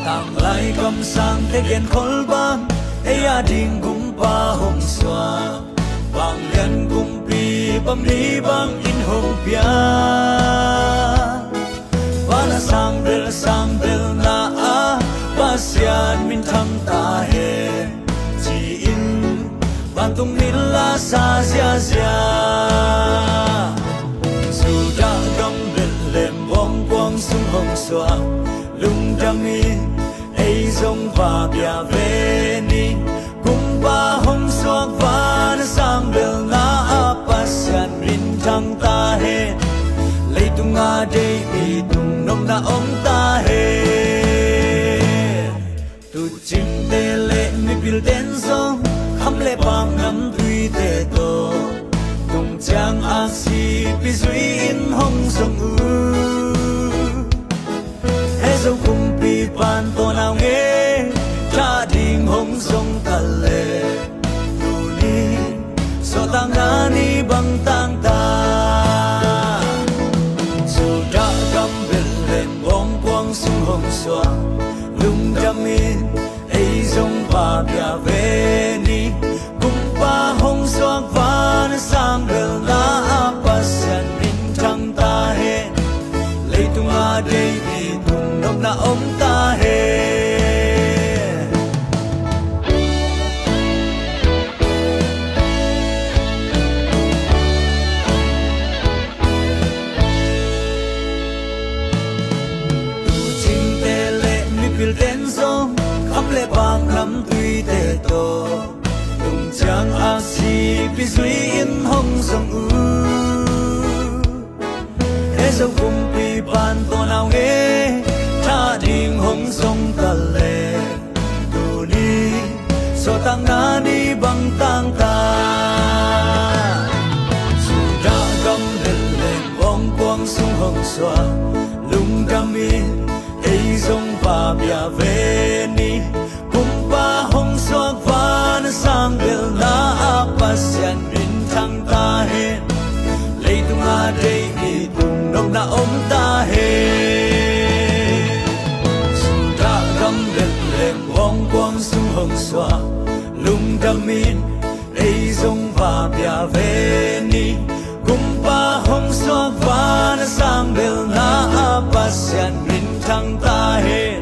tang lai kam sang te gen khol bang eya ding kum pa hong swa bang yan kum pi bam ni bang in hong pia bana sang bel na a pasian min tham ta he chi in ban tung min la sa sia sia su da gam bel lem bong bong sung hong swa lung dang in ai zong va bia ve ni kum ba hong swa va na sang bel na a pasian min tham ta he lấy tung a đây đi tung nông na ông ta he tu chim te lệ mi bil ten song khăm lệ bang ngắm tùy te to tung chang a si pi suy in hong song u he zo kum pi pan to nào nghe cha ding hong song ta lệ tu ni so tang na ni bang tang ta sung hong xóa lung đam in ai zong ba bia ve ni kum pa hong xóa va na sang bel na pasian min thang ta he lấy tung a đây đi tung nông na ông ta he bil ten song khắp lệ bang năm tùy te to tung chang a si pi suy in hong song u he zo kum pi pan to nào nghe cha ding hong song ta le tu ni so tang na ni bang tang ta su da gam lên bong quang sung hong xóa lung đam in ai zong ba bia ve ni kum pa hong soak va na sang bel na pasian min thang ta he lấy tung a đây đi tung nông na ông ta he su da gam bel lem bong quang sung hong xóa lung đam in ai zong ba bia ve ni kum pa hong soak va na sang bel na pasian min thang ta he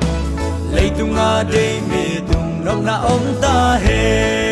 lấy tung a đây mi tung nông na ông ta he